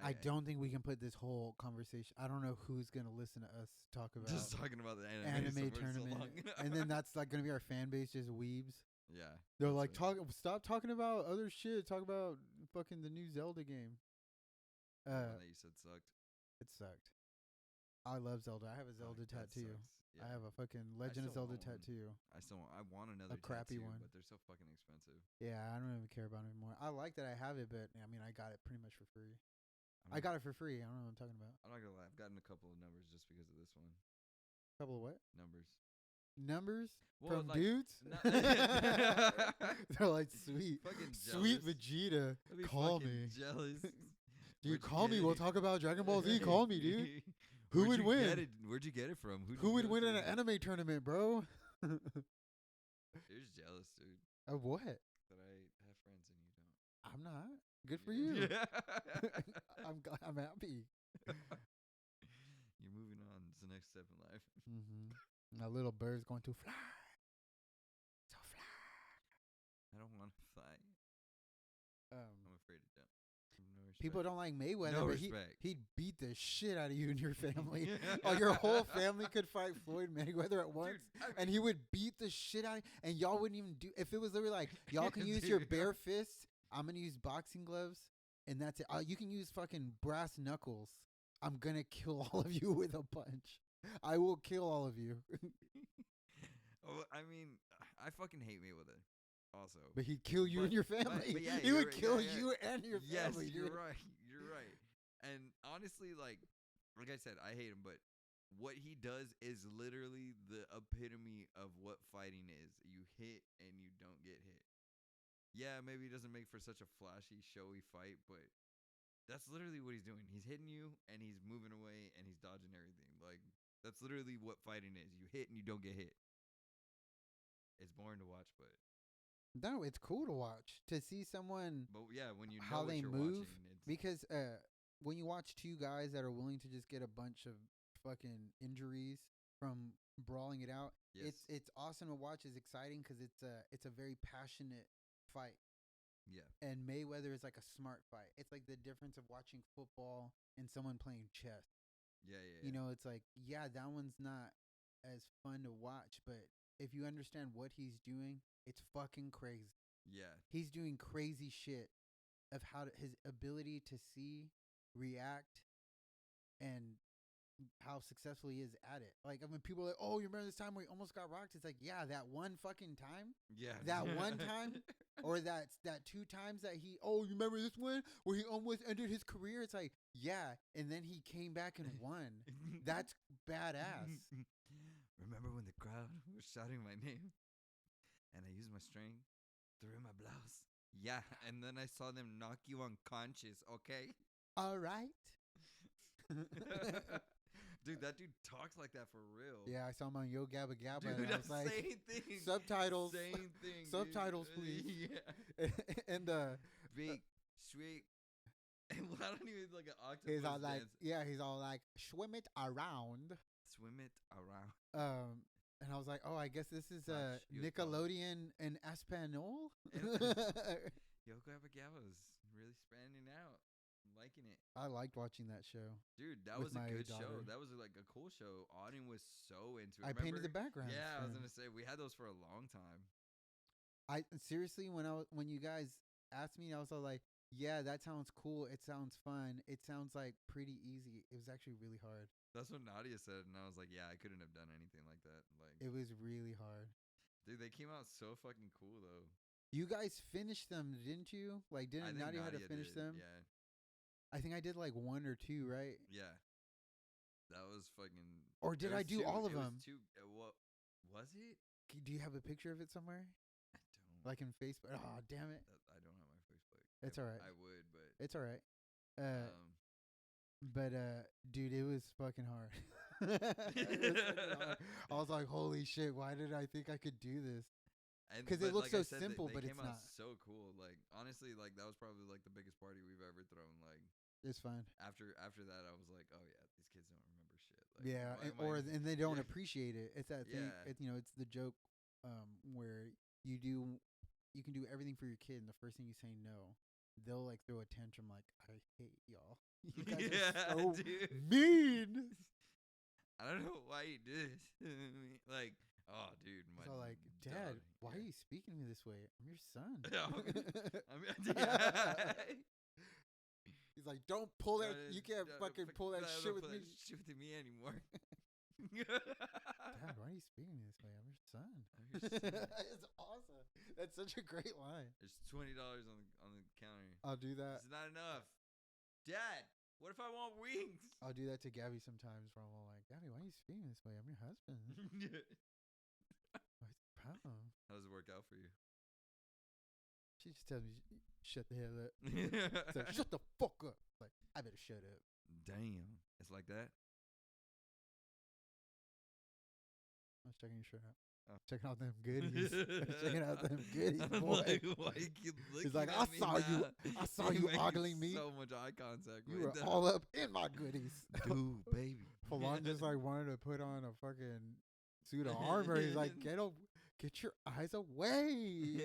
I don't think we can put this whole conversation. I don't know who's gonna listen to us talk about Just talking about the anime so tournament, long. and then that's like gonna be our fan base, just weebs. Yeah. They're like, stop talking about other shit. Talk about fucking the new Zelda game. The one that you said sucked. It sucked. I love Zelda. I have a Zelda tattoo. Yeah. I have a fucking Legend of Zelda tattoo. I want another crappy tattoo, one, but they're so fucking expensive. Yeah, I don't even care about it anymore. I like that I have it, but I mean, I got it pretty much for free. I got it for free. I don't know what I'm talking about. I'm not gonna lie. I've gotten a couple of numbers just because of this one. Couple of what? Numbers. Numbers well, from like, dudes? They're like, sweet. Sweet Vegeta. Call me. Jealous. Dude, call me. We'll talk about Dragon Ball Z. Call me, dude. Who would win? Where'd you get it from? Who would win in an anime tournament, bro? You're just jealous, dude. Of what? That I have friends and you don't. I'm not. Good for you. Yeah. I'm happy. You're moving on. It's the next step in life. My little bird's going to fly. So fly. I don't want to fly. I'm afraid to jump. No people don't like Mayweather, no but respect. he'd beat the shit out of you and your family. Your whole family could fight Floyd Mayweather at once, dude, and he would beat the shit out of you, and y'all wouldn't even do. If it was literally like, y'all can use your bare fists, I'm going to use boxing gloves, and that's it. You can use fucking brass knuckles. I'm going to kill all of you with a punch. I will kill all of you. I mean, I fucking hate Mayweather. Also, but he'd kill you and your family. But yeah, he would kill you and your family. Yes, you're right. You're right. And honestly, like I said, I hate him. But what he does is literally the epitome of what fighting is. You hit and you don't get hit. Yeah, maybe he doesn't make for such a flashy, showy fight, but that's literally what he's doing. He's hitting you and he's moving away and he's dodging everything. Like that's literally what fighting is. You hit and you don't get hit. It's boring to watch, but. No, it's cool to watch, to see someone. But yeah, when you know how what they you're move, watching, because when you watch two guys that are willing to just get a bunch of fucking injuries from brawling it out, it's awesome to watch. It's exciting because it's a very passionate fight. Yeah. And Mayweather is like a smart fight. It's like the difference of watching football and someone playing chess. Yeah. You know, it's like, yeah, that one's not as fun to watch, but if you understand what he's doing, it's fucking crazy. Yeah. He's doing crazy shit of his ability to see, react, and how successful he is at it. Like, when people are like, oh, you remember this time where he almost got rocked? It's like, yeah, that one fucking time? Yeah. That one time? Or that 2 times that you remember this one where he almost ended his career? It's like, yeah, and then he came back and won. That's badass. Remember when the crowd was shouting my name? And I used my string, threw in my blouse. Yeah, and then I saw them knock you unconscious, okay? All right. Dude, that dude talks like that for real. Yeah, I saw him on Yo Gabba Gabba, dude, and I was like, same thing. Subtitles. Same thing. Subtitles, dude. please. Yeah. And big, sweet. And I don't even like an octopus he's all like, dance. he's all like, swim it around. Swim it around. And I was like, oh, I guess this is Nickelodeon and Espanol. Yo Gabba Gabba was really spanning out. I'm liking it. I liked watching that show. Dude, that was a good show. That was like a cool show. Auden was so into it. I painted the background. Yeah, I was going to say, we had those for a long time. I seriously, when you guys asked me, I was all like, yeah, that sounds cool. It sounds fun. It sounds like pretty easy. It was actually really hard. That's what Nadia said, and I was like, yeah, I couldn't have done anything like that. Like, it was really hard. Dude, they came out so fucking cool, though. You guys finished them, didn't you? Like, didn't Nadia had to finish them? Yeah. I think I did like 1 or 2, right? Yeah. That was fucking... Or did I do all of them? What was it? Do you have a picture of it somewhere? I don't. Like in Facebook? Oh, damn it. I don't have my Facebook. It's all right. I would, but... It's all right. But dude, it was fucking hard. I was like, holy shit, why did I think I could do this? Because it looks so simple, but it's not. They came out so cool. Like, honestly, like, that was probably like the biggest party we've ever thrown. Like, it's fun. After that, I was like, oh yeah, these kids don't remember shit. Like, yeah, and they don't appreciate it. It's that thing. It's the joke where you can do everything for your kid, and the first thing you say no. they'll like throw a tantrum like, I hate y'all. You guys Yeah, are so dude. mean. I don't know why you did this. Like, oh, dude, my So like, Dad, daughter- why are you speaking to me this way? I'm your son. I mean, yeah. He's like, don't pull that. No, You can't no, fucking fuck- pull that no, shit don't with pull me. that shit with me anymore. Dad, why are you speaking to me this way? I'm your son. I'm your son. It's awesome. That's such a great line. There's $20 on the counter. I'll do that. It's not enough. Dad, what if I want wings? I'll do that to Gabby sometimes. Where I'm all like, Gabby, why are you speaking this way? I'm your husband. What's the problem? How does it work out for you? She just tells me, shut the hell up. It's like, shut the fuck up. Like, I better shut up. Damn. It's like that? I was checking your shirt out. Oh. Checking out them goodies. Checking out them goodies, I'm boy. like, why you keep looking He's like, at I me saw you. now? I saw you making ogling me. So much eye contact. You right were now. all up in my goodies. Dude, baby. Falon just like wanted to put on a fucking suit of armor. He's like, get your eyes away.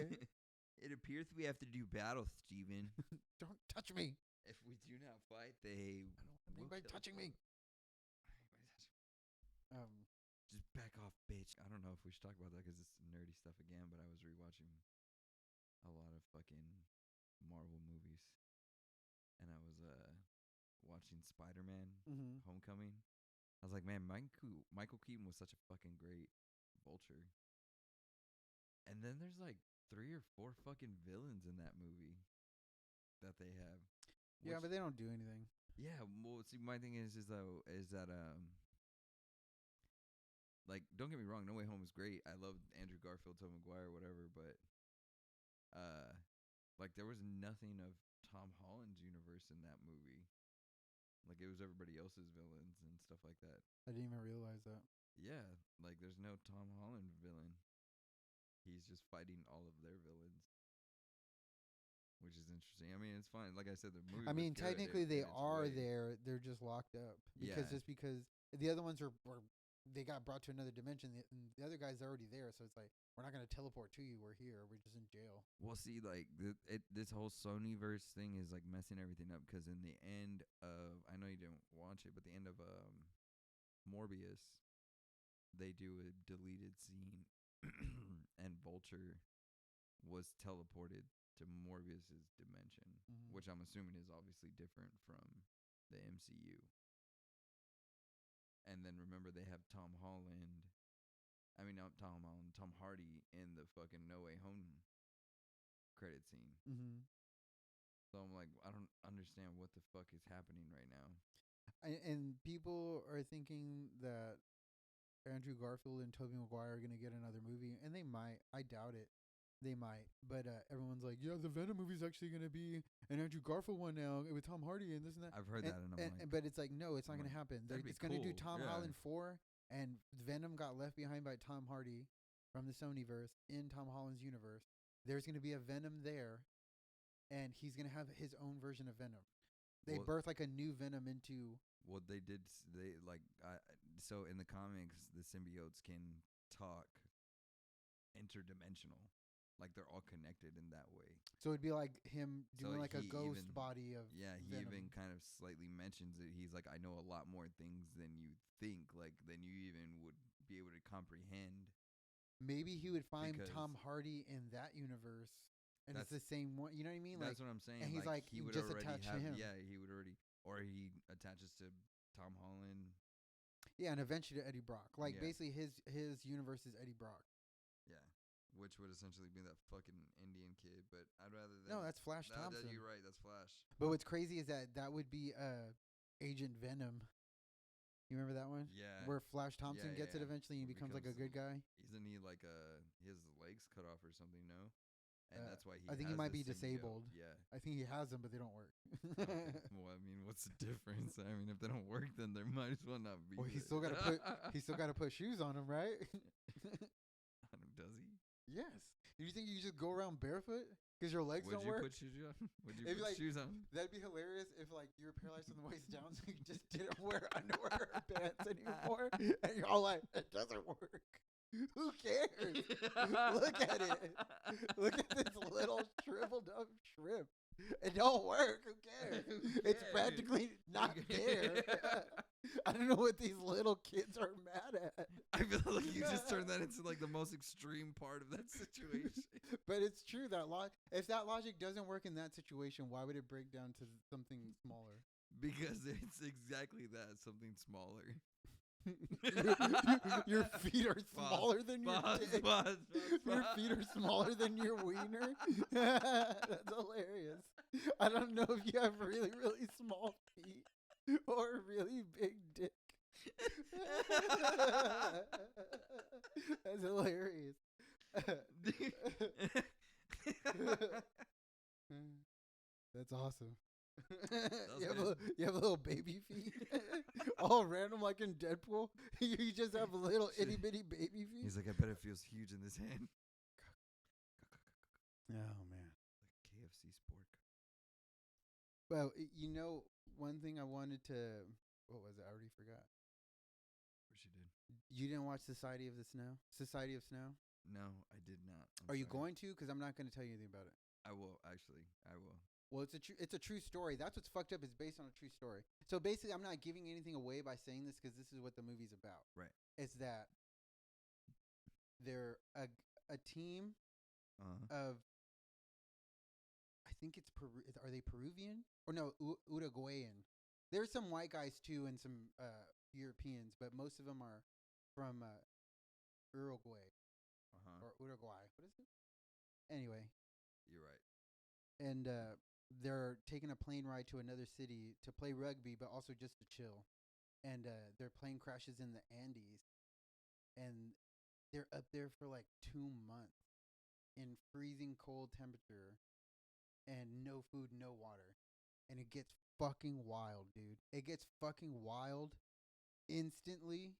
It appears we have to do battle, Steven. Don't touch me. If we do not fight, they will Anybody kill touching us. me. Just back off, bitch. I don't know if we should talk about that because it's nerdy stuff again, but I was rewatching a lot of fucking Marvel movies. And I was watching Spider-Man Mm-hmm. Homecoming. I was like, man, Michael Keaton was such a fucking great Vulture. And then there's like 3 or 4 fucking villains in that movie that they have. Yeah, which- but they don't do anything. yeah, well, see, my thing is that like, don't get me wrong, No Way Home is great. I love Andrew Garfield, Tobey Maguire, whatever, but like there was nothing of Tom Holland's universe in that movie. Like it was everybody else's villains and stuff like that. I didn't even realize that. Yeah, like there's no Tom Holland villain. He's just fighting all of their villains. Which is interesting. I mean, it's fine. Like I said, the movie. I mean, was good, technically they and it's are way- there. They're just locked up because Yeah. just because the other ones were they got brought to another dimension. And the other guy's already there, so it's like we're not gonna teleport to you. We're here. We're just in jail. Well, see, like this whole Sonyverse thing is like messing everything up because in the end of, I know you didn't watch it, but the end of Morbius, they do a deleted scene, and Vulture was teleported to Morbius's dimension, which I'm assuming is obviously different from the MCU. And then remember they have Tom Holland. I mean, not Tom Holland, Tom Hardy in the fucking No Way Home credit scene. Mm-hmm. So I'm like, I don't understand what the fuck is happening right now. And people are thinking that Andrew Garfield and Tobey Maguire are gonna get another movie, and they might. I doubt it. They might, but everyone's like, yeah, the Venom movie's actually gonna be an Andrew Garfield one now with Tom Hardy and this and that. I've heard that, and I'm like, but it's like, no, it's not I'm gonna like, happen. that'd be It's gonna do cool, Tom yeah. Holland 4, and Venom got left behind by Tom Hardy from the Sonyverse in Tom Holland's universe. There's gonna be a Venom there, and he's gonna have his own version of Venom. They Well- birth like a new Venom into. what they did, they like, so in the comics, the symbiotes can talk interdimensional. Like they're all connected in that way. So it'd be like him So doing like a he ghost even- body of. Yeah, he Venom. even kind of slightly mentions it. He's like, I know a lot more things than you think, like than you even would be able to comprehend. Maybe he would find Because- Tom Hardy in that universe, and it's That's- the same one. You know what I mean? That's Like, what I'm saying. and he's like, he would just already attach to have, him. yeah, he would already, or he attaches to Tom Holland. yeah, and eventually to Eddie Brock. Like Yeah. basically his universe is Eddie Brock. Yeah, which would essentially be that fucking Indian kid. But I'd rather than No, that's Flash No, Thompson. you're right. That's Flash. But what's crazy is that would be Agent Venom. You remember that one? Yeah. Where Flash Thompson Yeah, gets it yeah. eventually and he Where becomes like a becomes good guy. Isn't he like he has his legs cut off or something? No, and that's why he. I think he has might the be disabled. symbiote. Yeah. I think he has them, but they don't work. Okay. Well, I mean, what's the difference? I mean, if they don't work, then there might as well not be. Well, he's there. still got to put shoes on him, right? I don't- Does he? Yes. Do you think you just go around barefoot because your legs Would don't you work? put shoes on? Would you It'd be put like- shoes on? That'd be hilarious if like you were paralyzed from the waist down, so you just didn't wear underwear or pants anymore, and you're all like, "It doesn't work." Who cares? Look at it. Look at this little shriveled up shrimp. It don't work. Who cares? It's practically not there. I don't know what these little kids are mad at. I feel like you just turned that into like the most extreme part of that situation. But it's true that if that logic doesn't work in that situation, why would it break down to something smaller? Because it's exactly that, something smaller. Your feet are smaller than your dick. Your feet are smaller than your wiener. That's hilarious. I don't know if you have really, really small feet or a really big dick. That's hilarious. That's awesome. You have little baby feet, all random like in Deadpool. You just have little itty bitty baby feet. He's like, I bet it feels huge in this hand. Oh man, Like KFC spork. well, one thing I wanted to. What was it? I already forgot. What she did? You didn't watch Society of Snow? No, I did not. Are you going to? Because I'm not going to tell you anything about it. I will, actually. I will. Well, it's a true story. That's what's fucked up. It's based on a true story. So basically, I'm not giving anything away by saying this because this is what the movie's about. Right. It's that they're a team of, I think it's are they Peruvian or no Uruguayan? There's some white guys too and some Europeans, but most of them are from Uruguay or Uruguay. What is it? Anyway, you're right. And they're taking a plane ride to another city to play rugby, but also just to chill. And their plane crashes in the Andes, and they're up there for like 2 months in freezing cold temperature, and no food, no water, and it gets fucking wild, dude. It gets fucking wild instantly,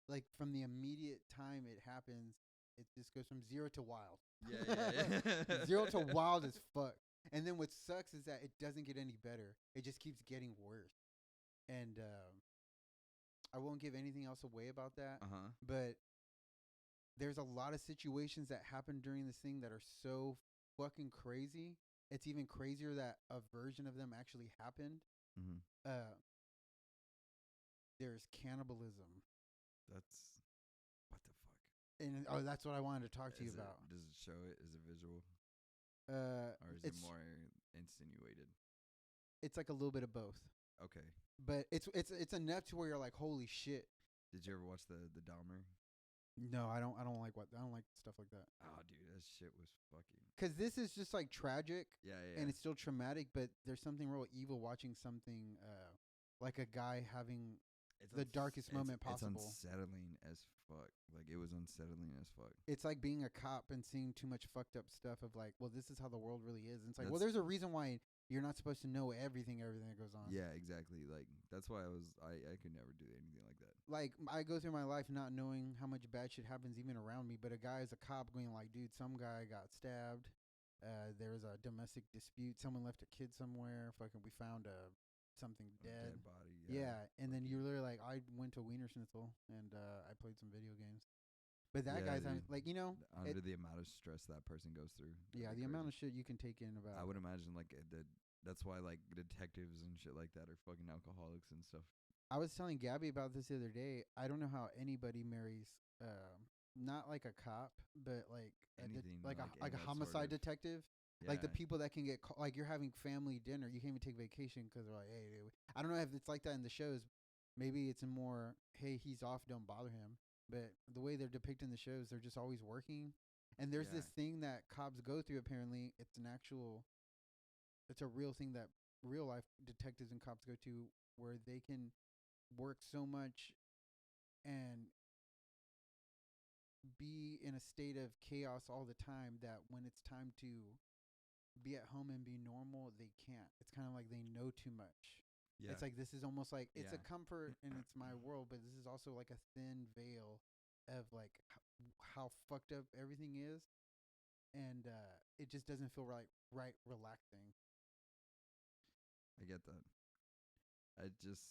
like from the immediate time it happens. It just goes from zero to wild. Yeah. Zero to wild as fuck. And then what sucks is that it doesn't get any better. It just keeps getting worse. And I won't give anything else away about that. But there's a lot of situations that happen during this thing that are so fucking crazy. It's even crazier that a version of them actually happened. There's cannibalism. That's what the fuck. And that's what I wanted to talk to you about. Does it show it? Is it visual? Or is it more insinuated? It's like a little bit of both. Okay. But it's enough to where you're like, holy shit. Did you ever watch the Dahmer? No, I don't like stuff like that. Oh, dude, that shit was fucking. Because this is just like tragic. Yeah. And it's still traumatic, but there's something real evil watching something like a guy having the darkest moment possible. It's unsettling as fuck. Like, it was unsettling as fuck. It's like being a cop and seeing too much fucked up stuff of like, well, this is how the world really is. And it's like, well, there's a reason why you're not supposed to know everything that goes on. Yeah, exactly. Like, that's why I could never do anything like that. Like, I go through my life not knowing how much bad shit happens even around me, but a guy is a cop going like, dude, some guy got stabbed. There was a domestic dispute. Someone left a kid somewhere. Fucking, we found something dead. Dead body. Yeah, and then you're literally like, I went to Wiener Schnitzel and I played some video games. But that guy's like, under the amount of stress that person goes through. Yeah, the amount of shit you can take in about. I would imagine like that's why like detectives and shit like that are fucking alcoholics and stuff. I was telling Gabby about this the other day. I don't know how anybody marries, not like a cop, but like a homicide detective. Yeah. Like the people that can get like you're having family dinner, you can't even take vacation because they're like, hey, dude. I don't know if it's like that in the shows. Maybe it's more, hey, he's off, don't bother him. But the way they're depicting the shows, they're just always working. And there's this thing that cops go through. Apparently, it's a real thing that real life detectives and cops go to, where they can work so much and be in a state of chaos all the time that when it's time to be at home and be normal, they can't. It's kind of like they know too much. Yeah. It's like this is almost like it's a comfort and it's my world, but this is also like a thin veil of like how fucked up everything is, and it just doesn't feel right relaxing. I get that. I just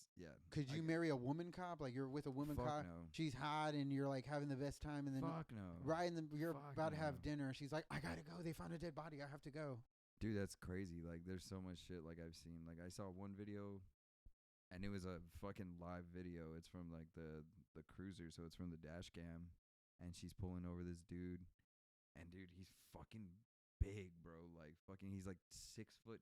Could you marry a woman cop? Like you're with a woman cop, no. She's hot and you're like having the best time, and then no. Right, and then you're about to have dinner, and she's like, I gotta go. They found a dead body. I have to go. Dude, that's crazy. Like, there's so much shit like I've seen. Like, I saw one video, and it was a fucking live video. It's from like the cruiser, so it's from the dash cam, and she's pulling over this dude, and dude, he's fucking big, bro. Like, fucking, he's like 6'2", 6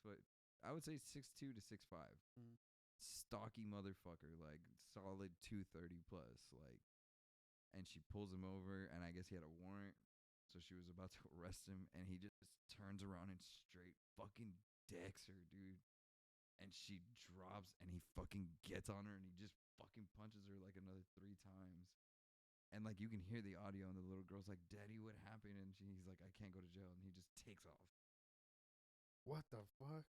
foot. I would say 6'2" to 6'5". Mm. Stocky motherfucker, like solid 230 plus, like. And she pulls him over, and I guess he had a warrant. So she was about to arrest him, and he just turns around and straight fucking decks her, dude. And she drops, and he fucking gets on her, and he just fucking punches her like another 3 times. And like you can hear the audio, and the little girl's like, "Daddy, what happened?" And he's like, "I can't go to jail," and he just takes off. What the fuck?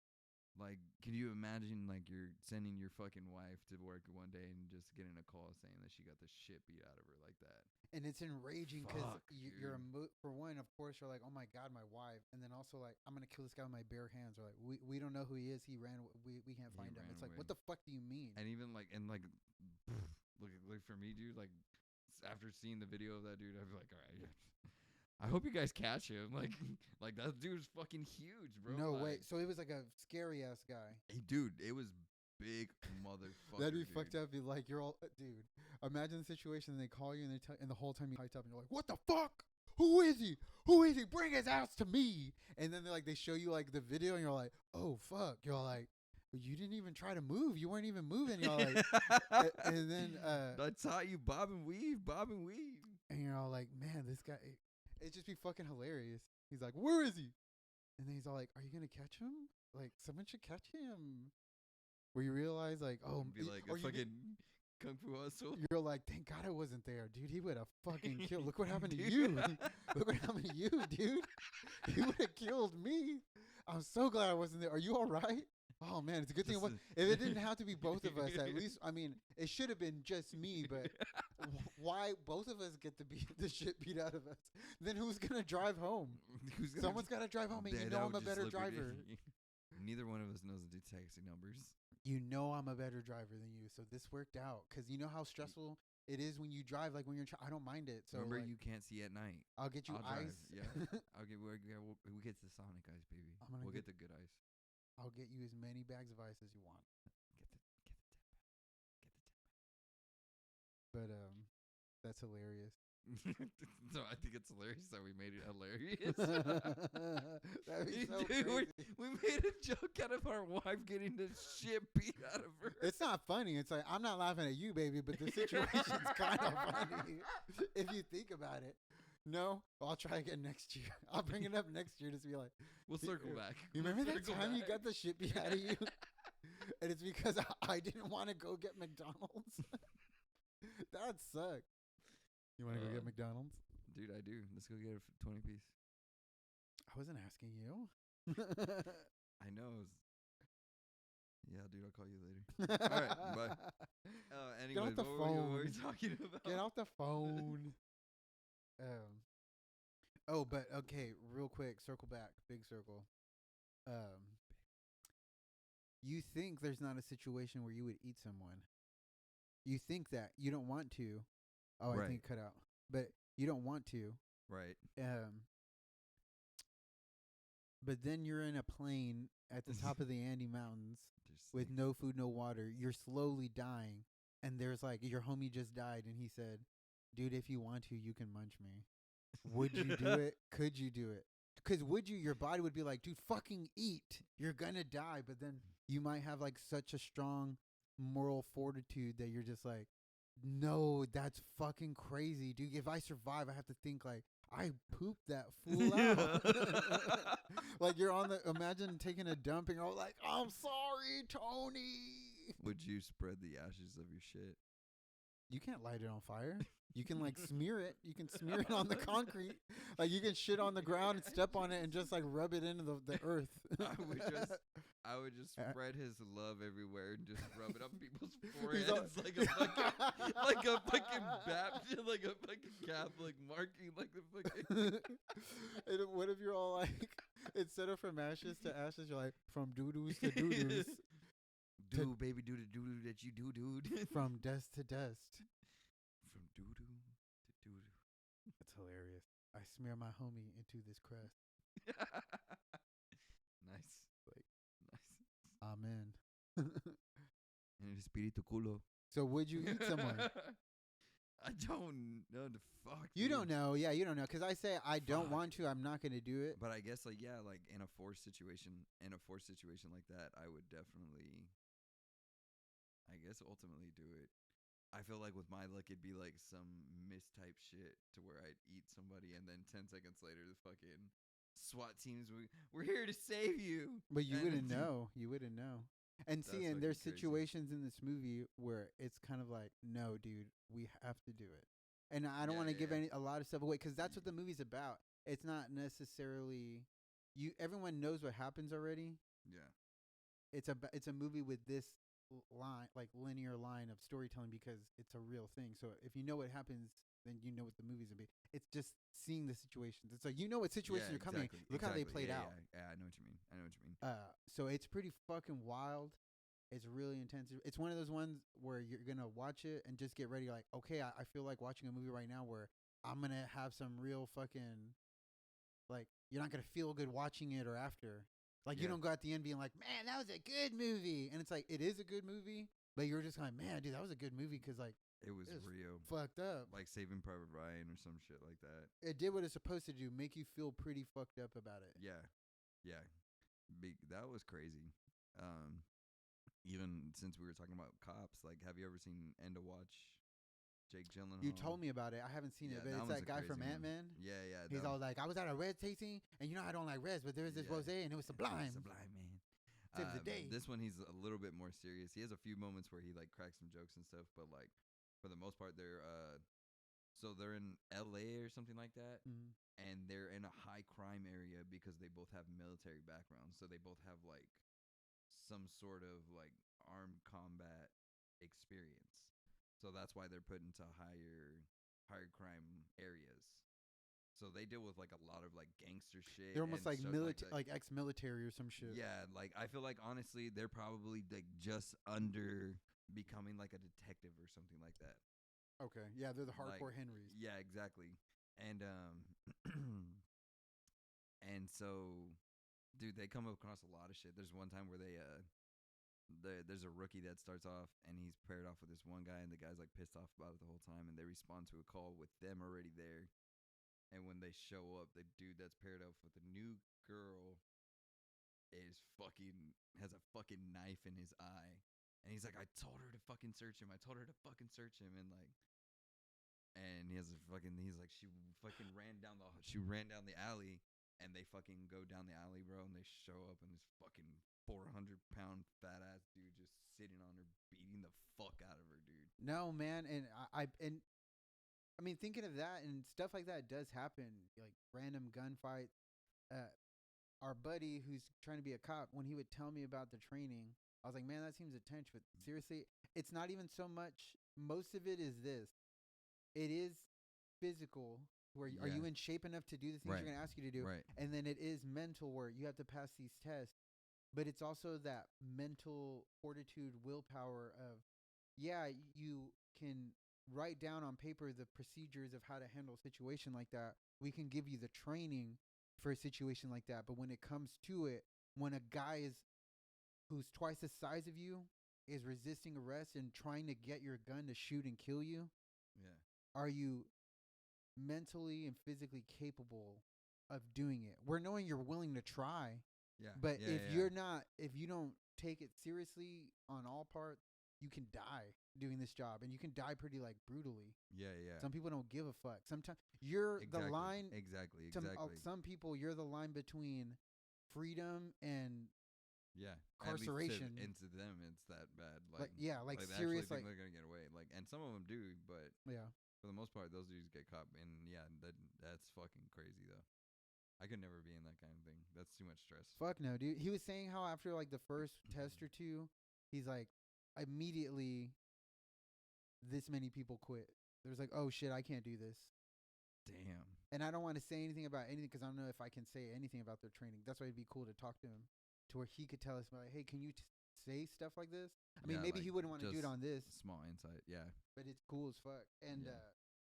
Like, can you imagine, like, you're sending your fucking wife to work one day and just getting a call saying that she got the shit beat out of her like that? And it's enraging because Fuck, you're dude. for one, of course, you're like, oh my god, my wife, and then also like, I'm gonna kill this guy with my bare hands. Or like, we don't know who he is. He ran. We can't He find him. ran It's like, away. what the fuck do you mean? And even like, like for me, dude, like, after seeing the video of that dude, I'd be like, all right, yeah. I hope you guys catch him. Like that dude's fucking huge, bro. No like, way. So it was like a scary ass guy. Hey, dude, it was big motherfucker. That'd be dude. fucked up. Be like, you're all, dude. Imagine the situation. And they call you and they tell, and the whole time you hyped up and you're like, what the fuck? Who is he? Who is he? Bring his ass to me. And then they show you like the video and you're like, oh fuck. You're like, you didn't even try to move. You weren't even moving. You're like, and then I taught you bob and weave, and you're all like, man, this guy. It'd just be fucking hilarious. He's like, where is he? And then he's all like, are you gonna catch him? Like, someone should catch him. Where you realize, like, oh, be like a fucking kung fu hustle. You're like, thank God I wasn't there, dude. He would have fucking killed. Look what happened to you. Look what happened to you, dude. He would have killed me. I'm so glad I wasn't there. Are you all right? Oh man, it's a good thing. If it didn't have to be both of us, at least, I mean, it should have been just me. But why both of us get to beat the shit beat out of us? Then who's gonna drive home? Someone's gotta drive home, and you know I'm a better driver. Neither one of us knows the taxi numbers. You know I'm a better driver than you, so this worked out. Cause you know how stressful it is when you drive. Like when you're, I don't mind it. So remember, like, you can't see at night. I'll get you ice. Yeah, I'll get. We'll get the Sonic ice, baby. We'll get the good ice. I'll get you as many bags of ice as you want. Get the 10 But that's hilarious. So I think it's hilarious that we made it hilarious. That'd be so Dude, crazy. we made a joke out of our wife getting the shit beat out of her. It's not funny. It's like, I'm not laughing at you, baby, but the situation's kind of funny if you think about it. No, I'll try again next year. I'll bring it up next year to be like, we'll circle back. You remember that time you got the shit beat out of you? And it's because I didn't want to go get McDonald's. That sucked. You want to go get McDonald's? Dude, I do. Let's go get a 20 piece. I wasn't asking you. I know. Yeah, dude, I'll call you later. All right, bye. Anyways, Get off the phone. What were we talking about? Get off the phone. But okay, real quick, circle back, big circle. You think there's not a situation where you would eat someone. You think that you don't want to. Oh, right. I think cut out. But you don't want to. Right. But then you're in a plane at the top of the Andes Mountains with no food, no water. You're slowly dying. And there's like, your homie just died. And he said, dude, if you want to, you can munch me. Would you do it? Could you do it? Because would you? Your body would be like, dude, fucking eat. You're going to die. But then you might have like such a strong moral fortitude that you're just like, no, that's fucking crazy, dude. If I survive, I have to think like, I pooped that fool out. Like you're on the, imagine taking a dump and you're all like, I'm sorry, Tony. Would you spread the ashes of your shit? You can't light it on fire. You can like smear it. You can smear it on the concrete. Like you can shit on the ground and step on it and just like rub it into the earth. I would just spread his love everywhere and just rub it up people's foreheads like a fucking Baptist, like a fucking Catholic marking, like the fucking. And what if you're all like, instead of from ashes to ashes, you're like from doo-doos to doo-doos. Do baby do the doo-doo that you do, dude. From dust to dust. From doo-doo to doo-doo. That's hilarious. I smear my homie into this crust. Nice. Like, Nice. amen. En el espíritu culo. So would you eat someone? I don't know the fuck. You dude. don't know. Yeah, you don't know. Because I say I don't Fuck. want to. I'm not going to do it. But I guess like yeah, like in a forced situation like that, I would definitely, I guess, ultimately do it. I feel like with my luck, it'd be like some mistype shit to where I'd eat somebody, and then 10 seconds later, the fucking SWAT teams, we're here to save you. But you And wouldn't know. You wouldn't know. And That's see, and there's fucking crazy. situations in this movie where it's kind of like, no, dude, we have to do it. And I don't Yeah, want to yeah, give yeah. a lot of stuff away because that's what the movie's about. It's not necessarily everyone knows what happens already. Yeah. It's a movie with this line, like linear line of storytelling, because it's a real thing. So if you know what happens, then you know what the movie's gonna be. It's just seeing the situations. It's like you know what situations are coming. Look how they played out. Yeah, I know what you mean. So it's pretty fucking wild. It's really intense. It's one of those ones where you're gonna watch it and just get ready. Like, okay, I feel like watching a movie right now where I'm gonna have some real fucking, like, you're not gonna feel good watching it or after. Like, you Yeah. don't go at the end being like, man, that was a good movie. And it's like, it is a good movie, but you're just like, man, dude, that was a good movie because, like, It was It's real. fucked up. Like Saving Private Ryan or some shit like that. It did what it's supposed to do, make you feel pretty fucked up about it. Yeah. Yeah. That was crazy. Even since we were talking about cops, like, have you ever seen End of Watch? Jake Gyllenhaal. You told me about it. I haven't seen it, but it's one's that a guy from crazy one. Ant-Man. Yeah, yeah. He's that all like, I was at a red tasting, and you know I don't like reds, but there was this Yeah. rosé, and it was sublime. Sublime, man. Saves the day. This one, he's a little bit more serious. He has a few moments where he like cracks some jokes and stuff, but like for the most part, they're in L.A. or something like that, Mm. and they're in a high crime area because they both have military backgrounds, so they both have like some sort of like armed combat experience. So that's why they're put into higher crime areas. So they deal with like a lot of like gangster shit. They're almost and like stuff like ex-military or some shit. yeah, like I feel like honestly they're probably like just under becoming like a detective or something like that. Okay. Yeah, they're the hardcore Like, Henrys. yeah, exactly. And and so dude, they come across a lot of shit. There's one time where there's a rookie that starts off and he's paired off with this one guy, and the guy's like pissed off about it the whole time, and they respond to a call with them already there. And when they show up, the dude that's paired up with the new girl has a fucking knife in his eye. And he's like, I told her to fucking search him. And like, and he's like, she ran down the alley, and they fucking go down the alley, bro, and they show up, and this fucking 400-pound fat ass dude just sitting on her, beating the fuck out of her, dude. No, man, and I mean, thinking of that and stuff like that does happen, like random gunfights. Our buddy who's trying to be a cop, when he would tell me about the training, I was like, man, that seems intense. But seriously, it's not even so much. Most of it is this. It is physical, where are you in shape enough to do the things Right. you're going to ask you to do? Right. And then it is mental, where you have to pass these tests. But it's also that mental fortitude, willpower of, yeah, you can write down on paper the procedures of how to handle a situation like that. We can give you the training for a situation like that. But when it comes to it, when a guy who's twice the size of you is resisting arrest and trying to get your gun to shoot and kill you, Yeah. are you mentally and physically capable of doing it? We're knowing you're willing to try. Yeah. But yeah, if you don't take it seriously on all parts, you can die doing this job, and you can die pretty like brutally. Yeah, yeah. Some people don't give a fuck. Sometimes you're the line. Exactly. Some people, you're the line between freedom and Yeah. incarceration. At least to them, it's that bad. like they serious, actually like, think they're gonna get away. Like, and some of them do, but yeah. for the most part, those dudes get caught. And yeah, that's fucking crazy though. I could never be in that kind of thing. That's too much stress. Fuck no, dude. He was saying how after like the first test or two, he's like, immediately this many people quit. There's like, oh shit, I can't do this. Damn. And I don't want to say anything about anything because I don't know if I can say anything about their training. That's why it'd be cool to talk to him, to where he could tell us about, like, hey, can you say stuff like this? I mean, maybe he wouldn't want to do it on this. Small insight, yeah. But it's cool as fuck. And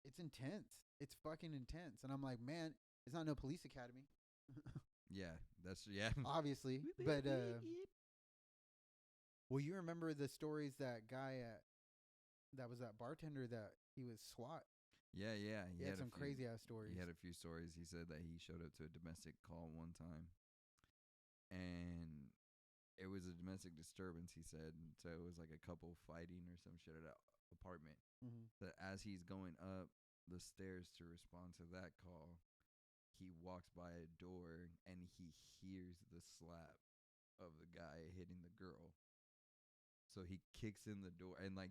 it's intense. It's fucking intense. And I'm like, man, it's not no police academy. Yeah, that's yeah. obviously. But well, you remember the stories that guy that was that bartender that he was SWAT. Yeah, yeah. He had some crazy ass stories. He had a few stories. He said that he showed up to a domestic call one time, and it was a domestic disturbance. He said, and so it was like a couple fighting or some shit at an apartment. Mm-hmm. That as he's going up the stairs to respond to that call, he walks by a door and he hears the slap of the guy hitting the girl. So he kicks in the door and like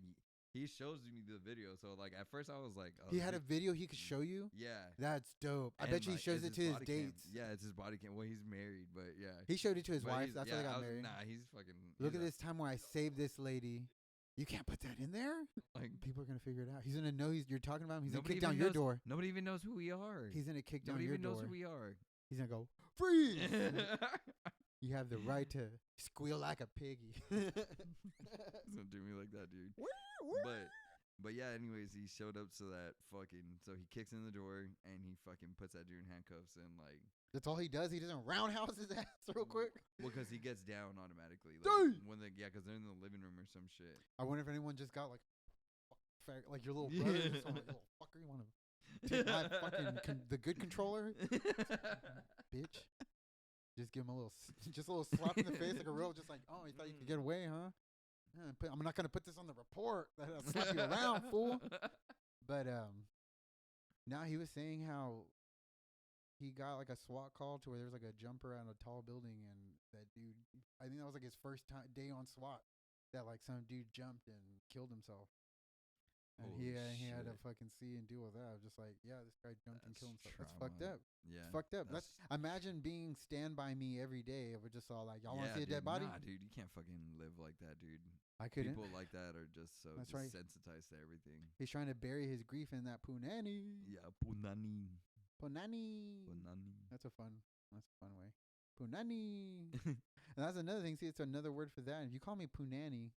he shows me the video. So like at first I was like, oh, he had a video he could show you. Yeah, that's dope. I and bet you he like, shows it it's to his body cam. dates. Yeah, it's his body cam. Well, he's married, but yeah, He showed it to his But wife. he's- That's yeah, why they I got was- married. Nah, he's fucking. Look he's at this time where I saved this lady. You can't put that in there. Like People are gonna figure it out. He's gonna know you're talking about him. He's gonna nobody kick down even your knows- door. Nobody even knows who we are. He's gonna kick down Nobody your even knows door. who we are. He's gonna go freeze. He's You have the right to squeal like a piggy. gonna do me like that, dude. But yeah, anyways, he showed up so he kicks in the door and he fucking puts that dude in handcuffs and like That's all he does. He doesn't roundhouse his ass real quick. well, because he gets down automatically. Dude! Because they're in the living room or some shit. I wonder if anyone just got like your little brother. Yeah. Just like, little fucker, you want to take my fucking the good controller, bitch? Just give him a little slap in the face like a real, just like, oh, you thought you could get away, huh? Yeah, I'm not gonna put this on the report. I'll slap you around, fool. But now he was saying how he got like a SWAT call to where there was like a jumper on a tall building, and that dude, I think that was like his first day on SWAT. That like some dude jumped and killed himself. And he had to shit. fucking see and deal with that. I was just like, yeah, this guy jumped and killed himself. That's trauma. fucked up. Yeah, It's fucked up. That's imagine being Stand By Me every day. If we're just all like, y'all want to see a dude, dead body? Nah, dude, you can't fucking live like that, dude. I couldn't. People like that are just so That's right. desensitized to everything. He's trying to bury his grief in that Poo Nanny. Yeah, Poo Nanny. Poo Nanny. Poo Nanny. That's a fun way. Poo Nanny. And that's another thing. See, it's another word for that. If you call me Poo Nanny,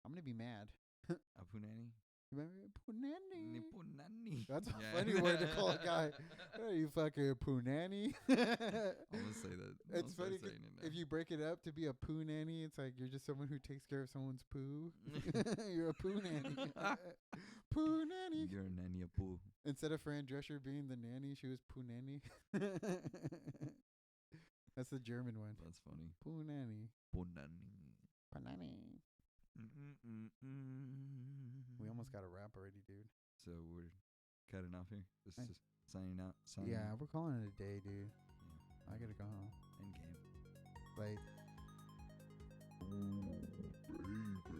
I'm gonna be mad. A Poo Nanny? Remember Poo Nanny? Poo Nanny. That's a Yeah. funny word to call a guy. Hey, you fucking Poo Nanny. I'm gonna say that. It's funny 'cause if you break it up to be a Poo Nanny, it's like you're just someone who takes care of someone's poo. You're a Poo Nanny. Poo Nanny. You're a nanny a poo. Instead of Fran Drescher being the nanny, she was Poo Nanny. That's the German one. That's funny. Poo Nanny. Poo Nanny. Poo Nanny. We almost got a wrap already, dude. So we're cutting off here. This Hey. is signing out. Yeah, we're calling it a day, dude. Yeah. I gotta go home. End game. Like. Oh, baby.